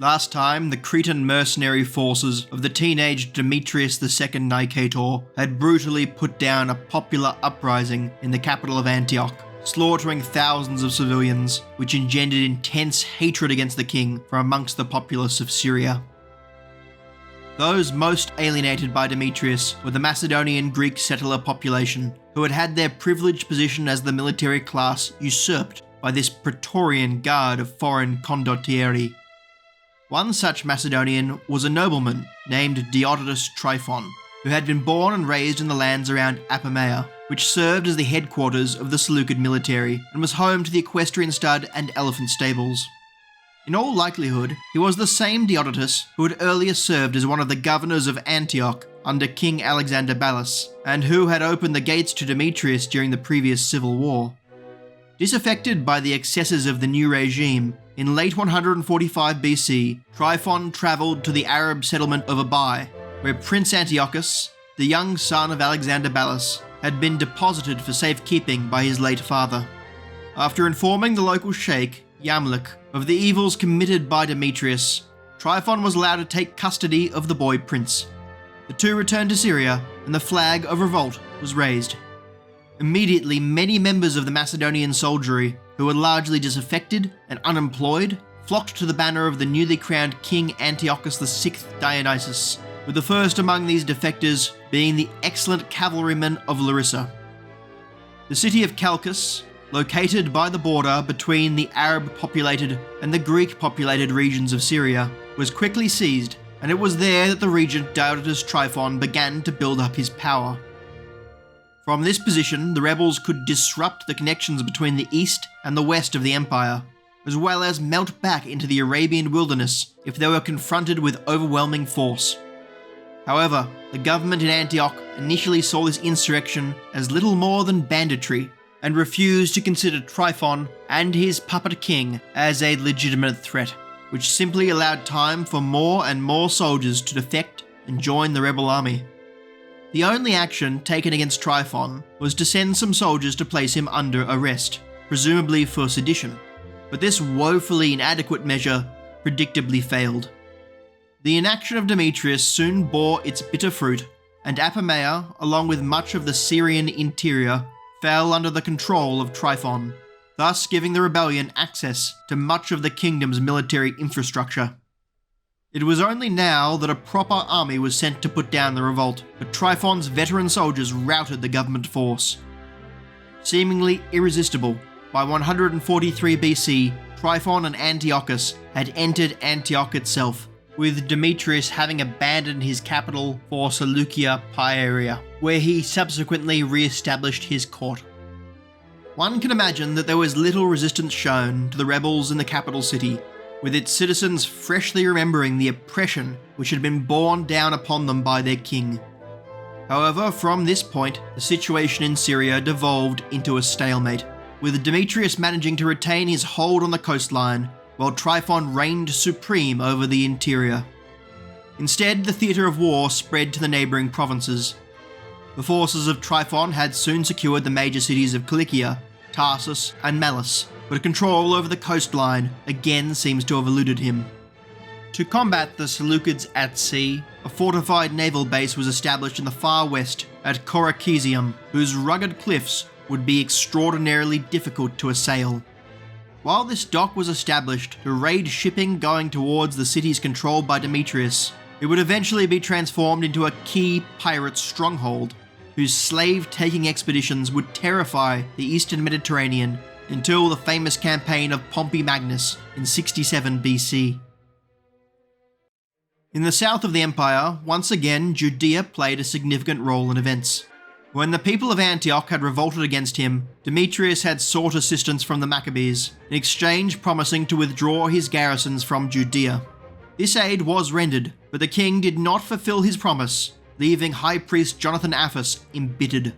Last time, the Cretan mercenary forces of the teenage Demetrius II Nicator had brutally put down a popular uprising in the capital of Antioch, slaughtering thousands of civilians, which engendered intense hatred against the king from amongst the populace of Syria. Those most alienated by Demetrius were the Macedonian Greek settler population, who had had their privileged position as the military class usurped by this Praetorian guard of foreign condottieri. One such Macedonian was a nobleman named Diodotus Tryphon, who had been born and raised in the lands around Appian, which served as the headquarters of the Seleucid military and was home to the equestrian stud and elephant stables. In all likelihood, he was the same Diodotus who had earlier served as one of the governors of Antioch under King Alexander Ballus, and who had opened the gates to Demetrius during the previous civil war. Disaffected by the excesses of the new regime, in late 145 BC, Tryphon travelled to the Arab settlement of Abai, where Prince Antiochus, the young son of Alexander Ballus, had been deposited for safekeeping by his late father. After informing the local sheikh, Yamluk, of the evils committed by Demetrius, Tryphon was allowed to take custody of the boy prince. The two returned to Syria, and the flag of revolt was raised. Immediately, many members of the Macedonian soldiery, who were largely disaffected and unemployed, flocked to the banner of the newly crowned King Antiochus VI Dionysus, with the first among these defectors being the excellent cavalryman of Larissa. The city of Chalcis, located by the border between the Arab-populated and the Greek-populated regions of Syria, was quickly seized, and it was there that the regent Diodotus Tryphon began to build up his power. From this position, the rebels could disrupt the connections between the east and the west of the empire, as well as melt back into the Arabian wilderness if they were confronted with overwhelming force. However, the government in Antioch initially saw this insurrection as little more than banditry, and refused to consider Tryphon and his puppet king as a legitimate threat, which simply allowed time for more and more soldiers to defect and join the rebel army. The only action taken against Tryphon was to send some soldiers to place him under arrest, presumably for sedition, but this woefully inadequate measure predictably failed. The inaction of Demetrius soon bore its bitter fruit, and Appian, along with much of the Syrian interior, fell under the control of Tryphon, thus giving the rebellion access to much of the kingdom's military infrastructure. It was only now that a proper army was sent to put down the revolt, but Tryphon's veteran soldiers routed the government force. Seemingly irresistible, by 143 BC, Tryphon and Antiochus had entered Antioch itself, with Demetrius having abandoned his capital for Seleucia Pieria, where he subsequently re-established his court. One can imagine that there was little resistance shown to the rebels in the capital city, with its citizens freshly remembering the oppression which had been borne down upon them by their king. However, from this point, the situation in Syria devolved into a stalemate, with Demetrius managing to retain his hold on the coastline, while Tryphon reigned supreme over the interior. Instead, the theatre of war spread to the neighbouring provinces. The forces of Tryphon had soon secured the major cities of Cilicia, Tarsus, and Melis, but control over the coastline again seems to have eluded him. To combat the Seleucids at sea, a fortified naval base was established in the far west at Corachesium, whose rugged cliffs would be extraordinarily difficult to assail. While this dock was established to raid shipping going towards the cities controlled by Demetrius, it would eventually be transformed into a key pirate stronghold, whose slave-taking expeditions would terrify the eastern Mediterranean until the famous campaign of Pompey Magnus in 67 BC. In the south of the empire, once again Judea played a significant role in events. When the people of Antioch had revolted against him, Demetrius had sought assistance from the Maccabees, in exchange promising to withdraw his garrisons from Judea. This aid was rendered, but the king did not fulfill his promise, leaving High Priest Jonathan Aphus embittered.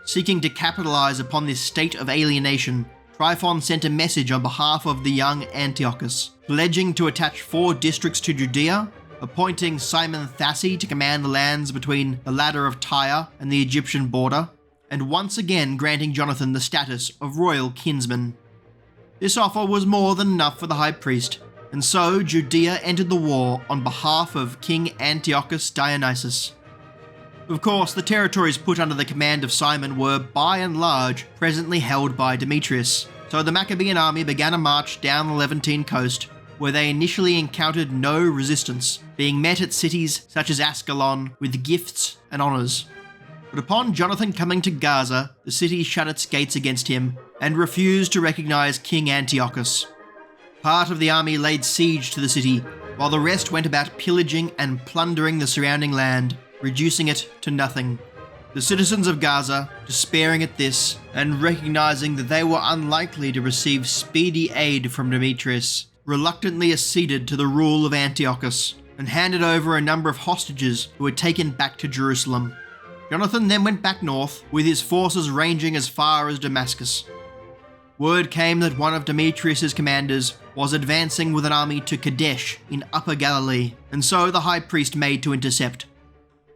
Seeking to capitalize upon this state of alienation, Tryphon sent a message on behalf of the young Antiochus, pledging to attach 4 districts to Judea, appointing Simon Thassi to command the lands between the ladder of Tyre and the Egyptian border, and once again granting Jonathan the status of royal kinsman. This offer was more than enough for the high priest, and so Judea entered the war on behalf of King Antiochus Dionysius. Of course, the territories put under the command of Simon were, by and large, presently held by Demetrius, so the Maccabean army began a march down the Levantine coast, where they initially encountered no resistance, being met at cities such as Ascalon with gifts and honours. But upon Jonathan coming to Gaza, the city shut its gates against him and refused to recognise King Antiochus. Part of the army laid siege to the city, while the rest went about pillaging and plundering the surrounding land, reducing it to nothing. The citizens of Gaza, despairing at this, and recognising that they were unlikely to receive speedy aid from Demetrius, reluctantly acceded to the rule of Antiochus, and handed over a number of hostages who were taken back to Jerusalem. Jonathan then went back north, with his forces ranging as far as Damascus. Word came that one of Demetrius's commanders was advancing with an army to Kadesh in Upper Galilee, and so the high priest made to intercept.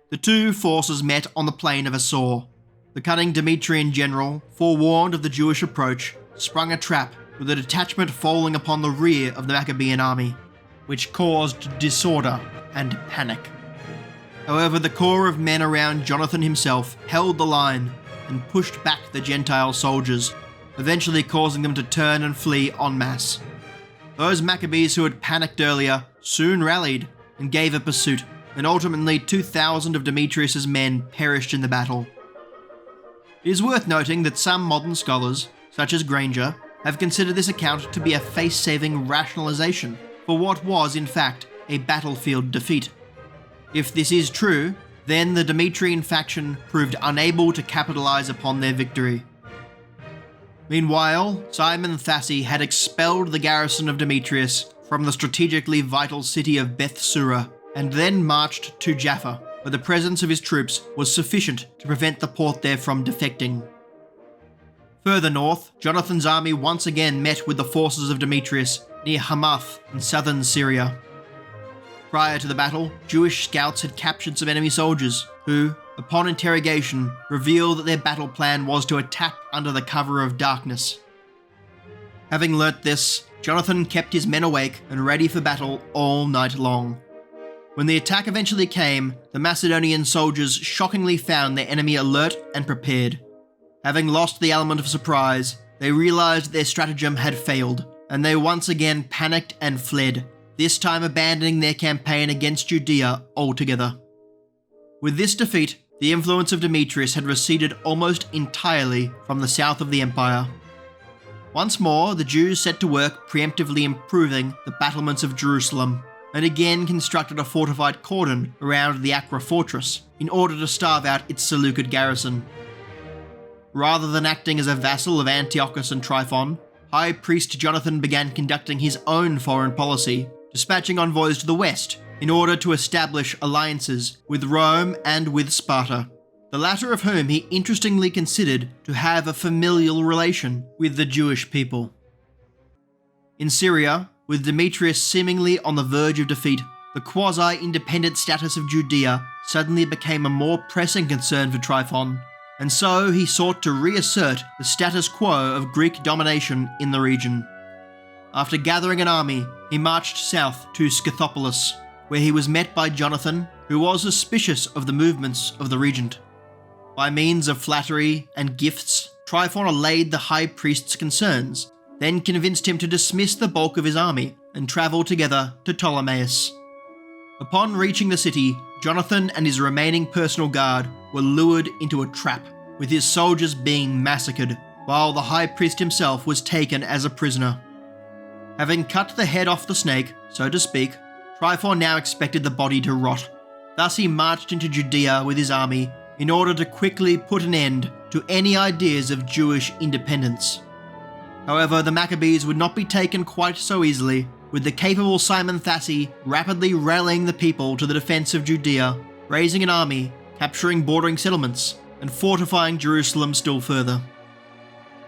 The two forces met on the plain of Assor. The cunning Demetrian general, forewarned of the Jewish approach, sprung a trap, with a detachment falling upon the rear of the Maccabean army, which caused disorder and panic. However, the core of men around Jonathan himself held the line and pushed back the Gentile soldiers, eventually causing them to turn and flee en masse. Those Maccabees who had panicked earlier soon rallied and gave a pursuit, and ultimately 2,000 of Demetrius's men perished in the battle. It is worth noting that some modern scholars, such as Granger, have considered this account to be a face-saving rationalization for what was, in fact, a battlefield defeat. If this is true, then the Demetrian faction proved unable to capitalize upon their victory. Meanwhile, Simon Thassi had expelled the garrison of Demetrius from the strategically vital city of Bethsura, and then marched to Jaffa, where the presence of his troops was sufficient to prevent the port there from defecting. Further north, Jonathan's army once again met with the forces of Demetrius near Hamath in southern Syria. Prior to the battle, Jewish scouts had captured some enemy soldiers, who, upon interrogation, revealed that their battle plan was to attack under the cover of darkness. Having learnt this, Jonathan kept his men awake and ready for battle all night long. When the attack eventually came, the Macedonian soldiers shockingly found their enemy alert and prepared. Having lost the element of surprise, they realised their stratagem had failed, and they once again panicked and fled, this time abandoning their campaign against Judea altogether. With this defeat, the influence of Demetrius had receded almost entirely from the south of the empire. Once more, the Jews set to work preemptively improving the battlements of Jerusalem, and again constructed a fortified cordon around the Acra fortress in order to starve out its Seleucid garrison. Rather than acting as a vassal of Antiochus and Tryphon, High Priest Jonathan began conducting his own foreign policy, dispatching envoys to the west in order to establish alliances with Rome and with Sparta, the latter of whom he interestingly considered to have a familial relation with the Jewish people. In Syria, with Demetrius seemingly on the verge of defeat, the quasi-independent status of Judea suddenly became a more pressing concern for Tryphon, and so he sought to reassert the status quo of Greek domination in the region. After gathering an army, he marched south to Scythopolis, where he was met by Jonathan, who was suspicious of the movements of the regent. By means of flattery and gifts, Tryphon allayed the high priest's concerns, then convinced him to dismiss the bulk of his army and travel together to Ptolemais. Upon reaching the city, Jonathan and his remaining personal guard were lured into a trap, with his soldiers being massacred, while the high priest himself was taken as a prisoner. Having cut the head off the snake, so to speak, Tryphon now expected the body to rot. Thus he marched into Judea with his army in order to quickly put an end to any ideas of Jewish independence. However, the Maccabees would not be taken quite so easily, with the capable Simon Thassi rapidly rallying the people to the defense of Judea, raising an army, capturing bordering settlements, and fortifying Jerusalem still further.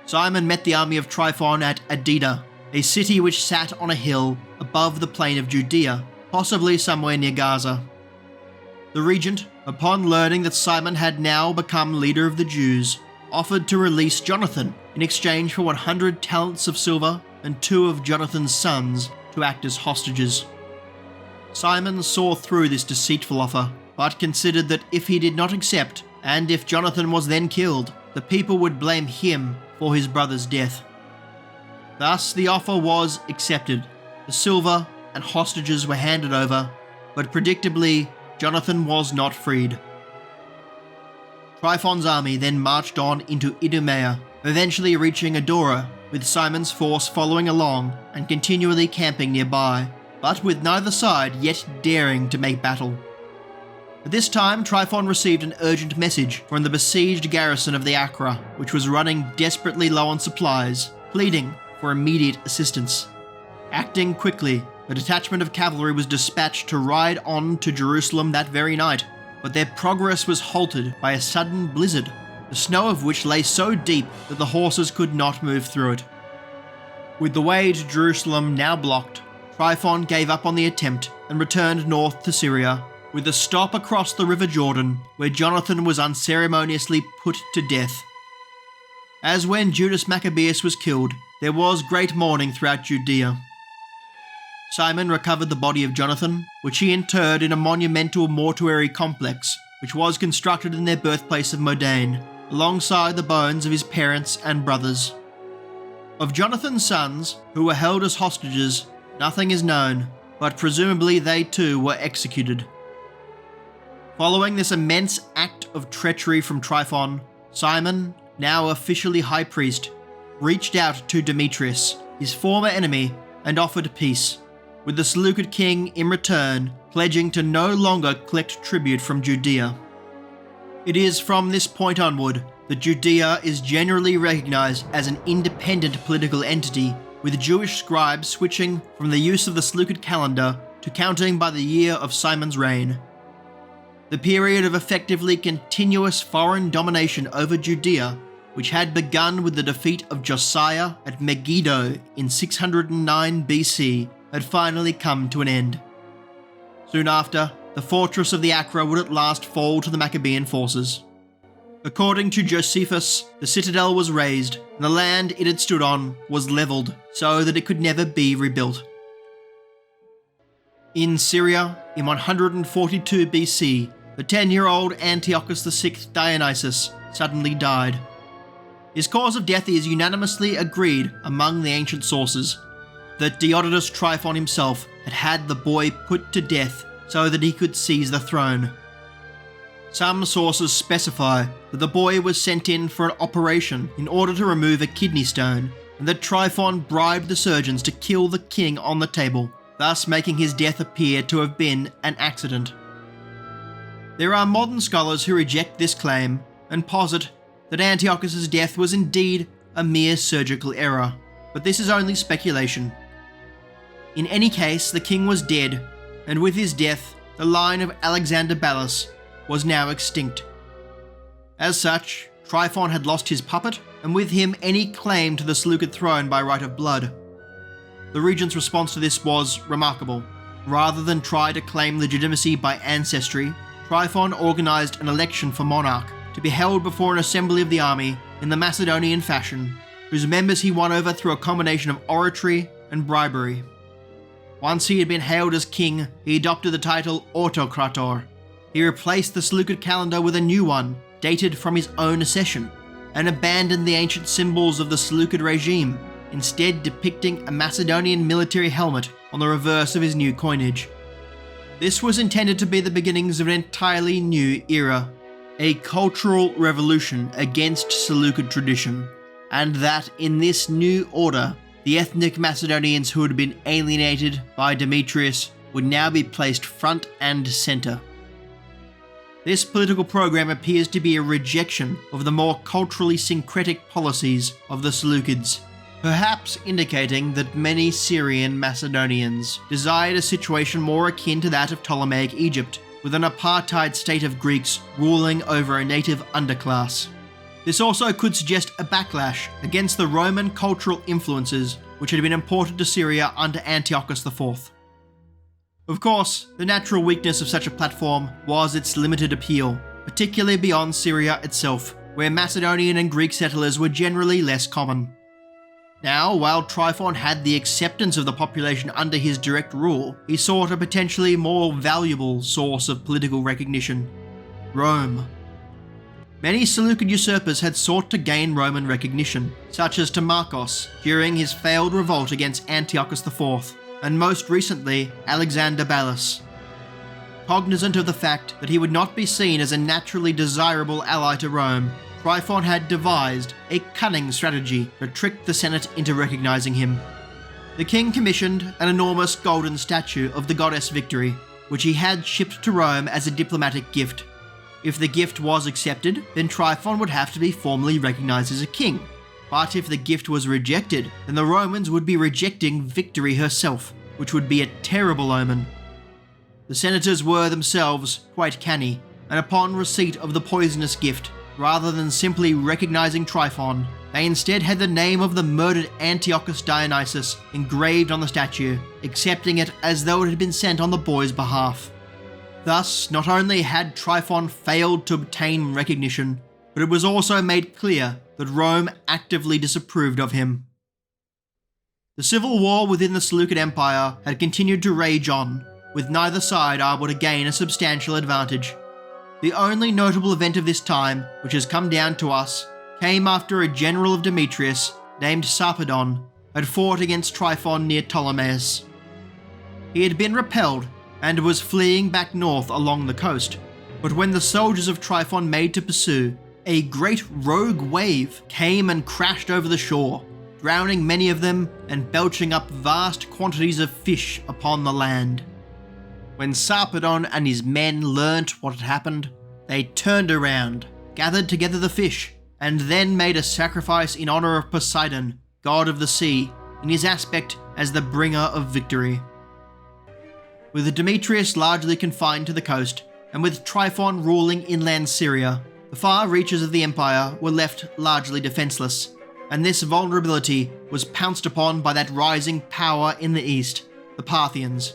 Simon met the army of Tryphon at Adida, a city which sat on a hill above the plain of Judea, possibly somewhere near Gaza. The regent, upon learning that Simon had now become leader of the Jews, offered to release Jonathan in exchange for 100 talents of silver and 2 of Jonathan's sons, to act as hostages. Simon saw through this deceitful offer, but considered that if he did not accept, and if Jonathan was then killed, the people would blame him for his brother's death. Thus the offer was accepted. The silver and hostages were handed over, but predictably, Jonathan was not freed. Tryphon's army then marched on into Idumea, eventually reaching Adora, with Simon's force following along and continually camping nearby, but with neither side yet daring to make battle. At this time, Tryphon received an urgent message from the besieged garrison of the Acra, which was running desperately low on supplies, pleading for immediate assistance. Acting quickly, a detachment of cavalry was dispatched to ride on to Jerusalem that very night, but their progress was halted by a sudden blizzard, the snow of which lay so deep that the horses could not move through it. With the way to Jerusalem now blocked, Tryphon gave up on the attempt and returned north to Syria, with a stop across the river Jordan, where Jonathan was unceremoniously put to death. As when Judas Maccabeus was killed, there was great mourning throughout Judea. Simon recovered the body of Jonathan, which he interred in a monumental mortuary complex, which was constructed in their birthplace of Modane, alongside the bones of his parents and brothers. Of Jonathan's sons, who were held as hostages, nothing is known, but presumably they too were executed. Following this immense act of treachery from Tryphon, Simon, now officially high priest, reached out to Demetrius, his former enemy, and offered peace, with the Seleucid king in return pledging to no longer collect tribute from Judea. It is from this point onward that Judea is generally recognized as an independent political entity, with Jewish scribes switching from the use of the Seleucid calendar to counting by the year of Simon's reign. The period of effectively continuous foreign domination over Judea, which had begun with the defeat of Josiah at Megiddo in 609 BC, had finally come to an end. Soon after, the fortress of the Acra would at last fall to the Maccabean forces. According to Josephus, the citadel was razed, and the land it had stood on was levelled, so that it could never be rebuilt. In Syria, in 142 BC, the 10-year-old Antiochus VI Dionysius suddenly died. His cause of death is unanimously agreed among the ancient sources, that Diodotus Tryphon himself had had the boy put to death so that he could seize the throne. Some sources specify that the boy was sent in for an operation in order to remove a kidney stone, and that Tryphon bribed the surgeons to kill the king on the table, thus making his death appear to have been an accident. There are modern scholars who reject this claim and posit that Antiochus's death was indeed a mere surgical error, but this is only speculation. In any case, the king was dead, and with his death, the line of Alexander Ballus was now extinct. As such, Tryphon had lost his puppet, and with him any claim to the Seleucid throne by right of blood. The regent's response to this was remarkable. Rather than try to claim legitimacy by ancestry, Tryphon organised an election for monarch to be held before an assembly of the army in the Macedonian fashion, whose members he won over through a combination of oratory and bribery. Once he had been hailed as king, he adopted the title Autocrator. He replaced the Seleucid calendar with a new one, dated from his own accession, and abandoned the ancient symbols of the Seleucid regime, instead depicting a Macedonian military helmet on the reverse of his new coinage. This was intended to be the beginnings of an entirely new era, a cultural revolution against Seleucid tradition, and that in this new order, the ethnic Macedonians who had been alienated by Demetrius would now be placed front and centre. This political program appears to be a rejection of the more culturally syncretic policies of the Seleucids, perhaps indicating that many Syrian Macedonians desired a situation more akin to that of Ptolemaic Egypt, with an apartheid state of Greeks ruling over a native underclass. This also could suggest a backlash against the Roman cultural influences which had been imported to Syria under Antiochus IV. Of course, the natural weakness of such a platform was its limited appeal, particularly beyond Syria itself, where Macedonian and Greek settlers were generally less common. Now, while Tryphon had the acceptance of the population under his direct rule, he sought a potentially more valuable source of political recognition: Rome. Many Seleucid usurpers had sought to gain Roman recognition, such as Timarchus during his failed revolt against Antiochus IV, and most recently Alexander Ballas. Cognizant of the fact that he would not be seen as a naturally desirable ally to Rome, Tryphon had devised a cunning strategy to trick the Senate into recognizing him. The king commissioned an enormous golden statue of the goddess Victory, which he had shipped to Rome as a diplomatic gift. If the gift was accepted, then Tryphon would have to be formally recognized as a king. But if the gift was rejected, then the Romans would be rejecting Victory herself, which would be a terrible omen. The senators were themselves quite canny, and upon receipt of the poisonous gift, rather than simply recognizing Tryphon, they instead had the name of the murdered Antiochus Dionysus engraved on the statue, accepting it as though it had been sent on the boy's behalf. Thus, not only had Tryphon failed to obtain recognition, but it was also made clear that Rome actively disapproved of him. The civil war within the Seleucid Empire had continued to rage on, with neither side able to gain a substantial advantage. The only notable event of this time, which has come down to us, came after a general of Demetrius, named Sarpedon, had fought against Tryphon near Ptolemais. He had been repelled and was fleeing back north along the coast, but when the soldiers of Tryphon made to pursue, a great rogue wave came and crashed over the shore, drowning many of them and belching up vast quantities of fish upon the land. When Sarpedon and his men learnt what had happened, they turned around, gathered together the fish, and then made a sacrifice in honor of Poseidon, god of the sea, in his aspect as the bringer of victory. With Demetrius largely confined to the coast, and with Tryphon ruling inland Syria, the far reaches of the empire were left largely defenseless, and this vulnerability was pounced upon by that rising power in the east, the Parthians.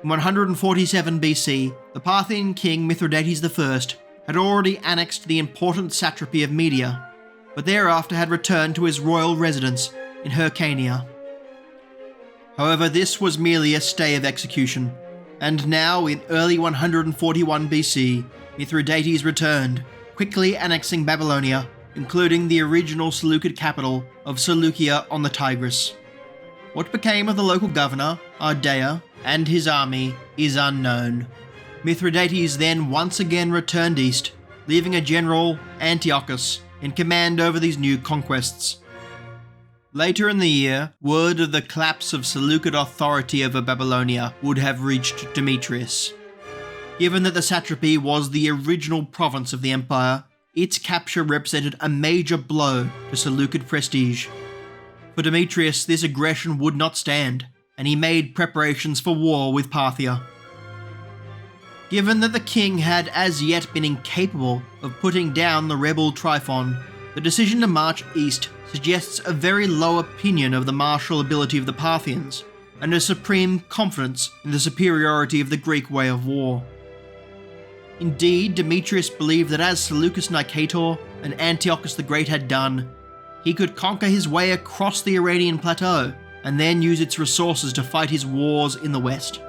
In 147 BC, the Parthian king Mithridates I had already annexed the important satrapy of Media, but thereafter had returned to his royal residence in Hyrcania. However, this was merely a stay of execution, and now in early 141 BC, Mithridates returned, quickly annexing Babylonia, including the original Seleucid capital of Seleucia on the Tigris. What became of the local governor, Ardea, and his army is unknown. Mithridates then once again returned east, leaving a general, Antiochus, in command over these new conquests. Later in the year, word of the collapse of Seleucid authority over Babylonia would have reached Demetrius. Given that the satrapy was the original province of the empire, its capture represented a major blow to Seleucid prestige. For Demetrius, this aggression would not stand, and he made preparations for war with Parthia. Given that the king had as yet been incapable of putting down the rebel Tryphon, the decision to march east suggests a very low opinion of the martial ability of the Parthians, and a supreme confidence in the superiority of the Greek way of war. Indeed, Demetrius believed that as Seleucus Nicator and Antiochus the Great had done, he could conquer his way across the Iranian plateau and then use its resources to fight his wars in the west.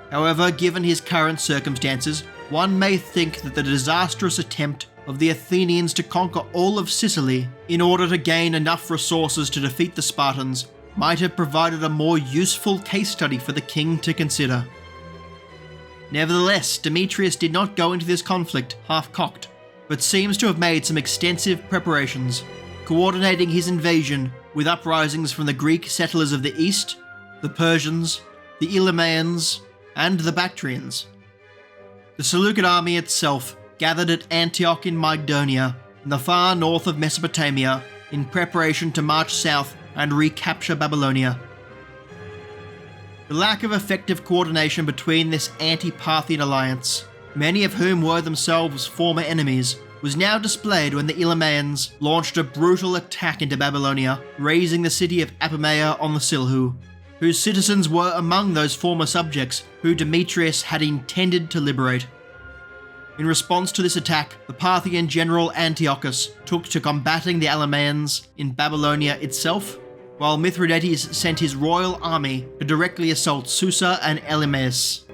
However, given his current circumstances, one may think that the disastrous attempt of the Athenians to conquer all of Sicily in order to gain enough resources to defeat the Spartans might have provided a more useful case study for the king to consider. Nevertheless, Demetrius did not go into this conflict half-cocked, but seems to have made some extensive preparations, coordinating his invasion with uprisings from the Greek settlers of the east, the Persians, the Elymaeans, and the Bactrians. The Seleucid army itself gathered at Antioch in Mygdonia, in the far north of Mesopotamia, in preparation to march south and recapture Babylonia. The lack of effective coordination between this anti-Parthian alliance, many of whom were themselves former enemies, was now displayed when the Elymaeans launched a brutal attack into Babylonia, razing the city of Apamea on the Silhu, whose citizens were among those former subjects who Demetrius had intended to liberate. In response to this attack, the Parthian general Antiochus took to combating the Alameans in Babylonia itself, while Mithridates sent his royal army to directly assault Susa and Elymaeus.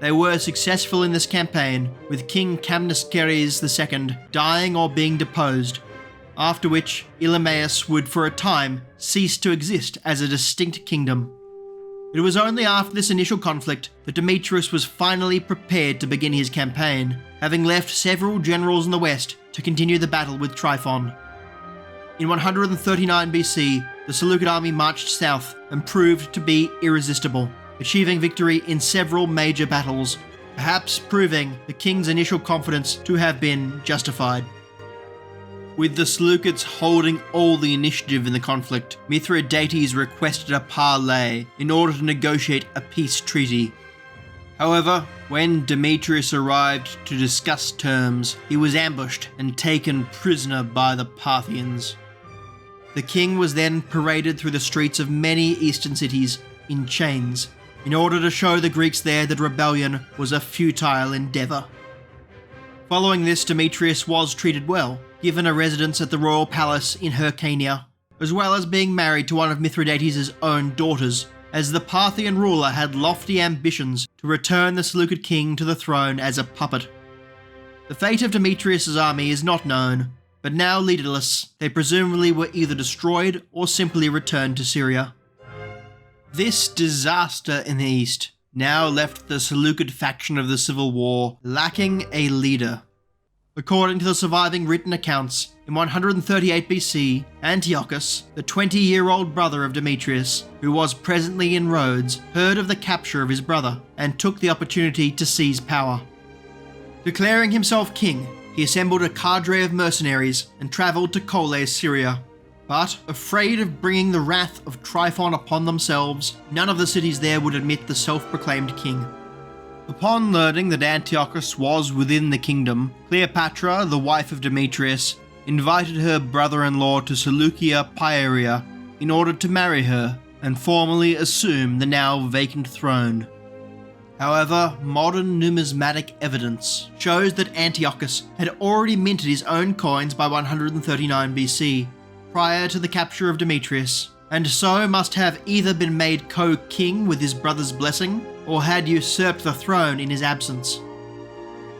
They were successful in this campaign, with King Camnasceres II dying or being deposed, after which Elymaeus would for a time cease to exist as a distinct kingdom. It was only after this initial conflict that Demetrius was finally prepared to begin his campaign, having left several generals in the west to continue the battle with Tryphon. In 139 BC, the Seleucid army marched south and proved to be irresistible, achieving victory in several major battles, perhaps proving the king's initial confidence to have been justified. With the Seleucids holding all the initiative in the conflict, Mithridates requested a parley in order to negotiate a peace treaty. However, when Demetrius arrived to discuss terms, he was ambushed and taken prisoner by the Parthians. The king was then paraded through the streets of many eastern cities in chains, in order to show the Greeks there that rebellion was a futile endeavour. Following this, Demetrius was treated well, given a residence at the royal palace in Hyrcania, as well as being married to one of Mithridates' own daughters, as the Parthian ruler had lofty ambitions to return the Seleucid king to the throne as a puppet. The fate of Demetrius' army is not known, but now leaderless, they presumably were either destroyed or simply returned to Syria. This disaster in the east now left the Seleucid faction of the civil war lacking a leader. According to the surviving written accounts, in 138 BC, Antiochus, the 20-year-old brother of Demetrius, who was presently in Rhodes, heard of the capture of his brother and took the opportunity to seize power. Declaring himself king, he assembled a cadre of mercenaries and travelled to Colle, Syria. But, afraid of bringing the wrath of Tryphon upon themselves, none of the cities there would admit the self-proclaimed king. Upon learning that Antiochus was within the kingdom, Cleopatra, the wife of Demetrius, invited her brother-in-law to Seleucia Pieria in order to marry her and formally assume the now vacant throne. However, modern numismatic evidence shows that Antiochus had already minted his own coins by 139 BC, prior to the capture of Demetrius, and so must have either been made co-king with his brother's blessing, or had usurped the throne in his absence.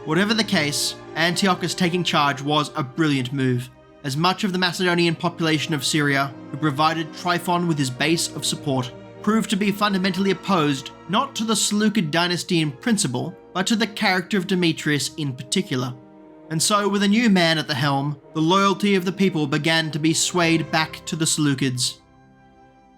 Whatever the case, Antiochus taking charge was a brilliant move, as much of the Macedonian population of Syria, who provided Tryphon with his base of support, proved to be fundamentally opposed not to the Seleucid dynasty in principle, but to the character of Demetrius in particular. And so, with a new man at the helm, the loyalty of the people began to be swayed back to the Seleucids.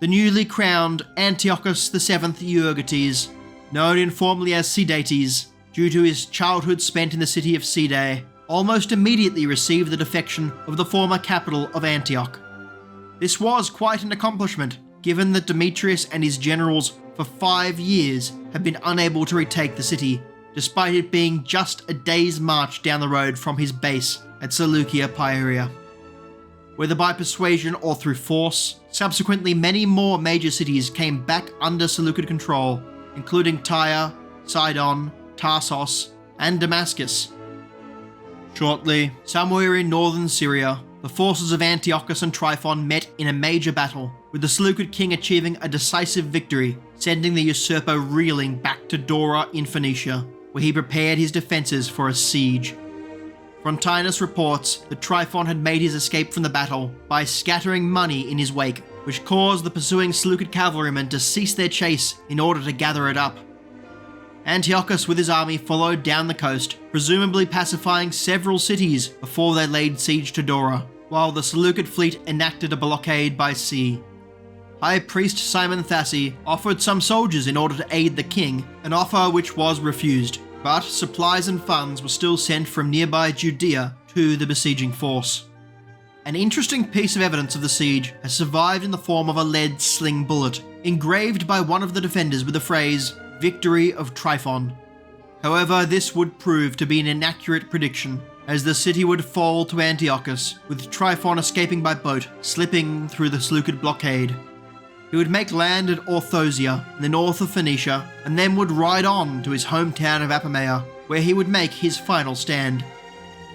The newly crowned Antiochus VII Euergetes, known informally as Sidates, due to his childhood spent in the city of Sidae, almost immediately received the defection of the former capital of Antioch. This was quite an accomplishment, given that Demetrius and his generals for 5 years had been unable to retake the city, despite it being just a day's march down the road from his base at Seleucia Pieria. Whether by persuasion or through force, subsequently many more major cities came back under Seleucid control, including Tyre, Sidon, Tarsos, and Damascus. Shortly, somewhere in northern Syria, the forces of Antiochus and Tryphon met in a major battle, with the Seleucid king achieving a decisive victory, sending the usurper reeling back to Dora in Phoenicia, where he prepared his defences for a siege. Frontinus reports that Tryphon had made his escape from the battle by scattering money in his wake, which caused the pursuing Seleucid cavalrymen to cease their chase in order to gather it up. Antiochus with his army followed down the coast, presumably pacifying several cities before they laid siege to Dora, while the Seleucid fleet enacted a blockade by sea. High priest Simon Thassi offered some soldiers in order to aid the king, an offer which was refused, but supplies and funds were still sent from nearby Judea to the besieging force. An interesting piece of evidence of the siege has survived in the form of a lead sling bullet, engraved by one of the defenders with the phrase, "Victory of Tryphon." However, this would prove to be an inaccurate prediction, as the city would fall to Antiochus, with Tryphon escaping by boat, slipping through the Seleucid blockade. He would make land at Orthosia in the north of Phoenicia, and then would ride on to his hometown of Apamea, where he would make his final stand.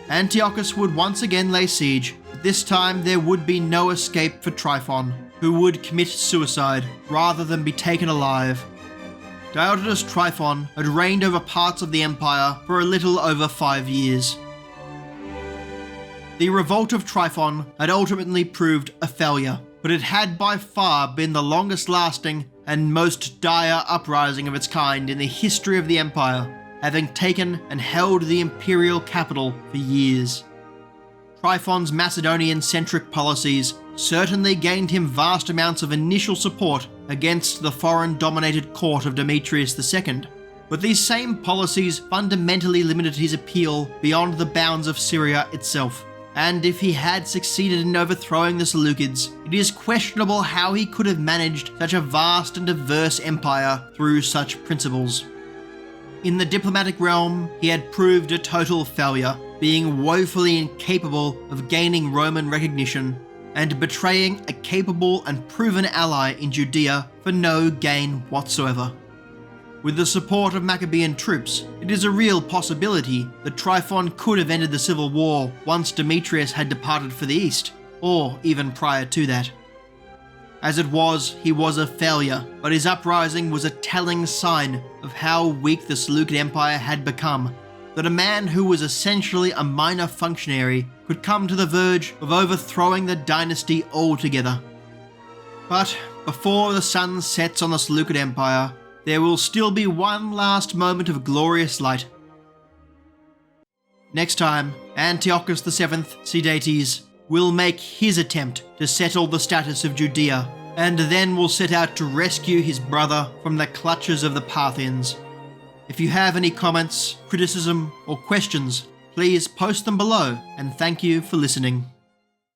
Antiochus would once again lay siege, but this time there would be no escape for Tryphon, who would commit suicide rather than be taken alive. Diodotus Tryphon had reigned over parts of the empire for a little over 5 years. The revolt of Tryphon had ultimately proved a failure, but it had by far been the longest lasting and most dire uprising of its kind in the history of the empire, having taken and held the imperial capital for years. Tryphon's Macedonian-centric policies certainly gained him vast amounts of initial support against the foreign-dominated court of Demetrius II, but these same policies fundamentally limited his appeal beyond the bounds of Syria itself, and if he had succeeded in overthrowing the Seleucids, it is questionable how he could have managed such a vast and diverse empire through such principles. In the diplomatic realm, he had proved a total failure, being woefully incapable of gaining Roman recognition and betraying a capable and proven ally in Judea for no gain whatsoever. With the support of Maccabean troops, it is a real possibility that Tryphon could have ended the civil war once Demetrius had departed for the east, or even prior to that. As it was, he was a failure, but his uprising was a telling sign of how weak the Seleucid Empire had become, that a man who was essentially a minor functionary could come to the verge of overthrowing the dynasty altogether. But before the sun sets on the Seleucid Empire, there will still be one last moment of glorious light. Next time, Antiochus VII Sidates will make his attempt to settle the status of Judea, and then will set out to rescue his brother from the clutches of the Parthians. If you have any comments, criticism, or questions, please post them below, and thank you for listening.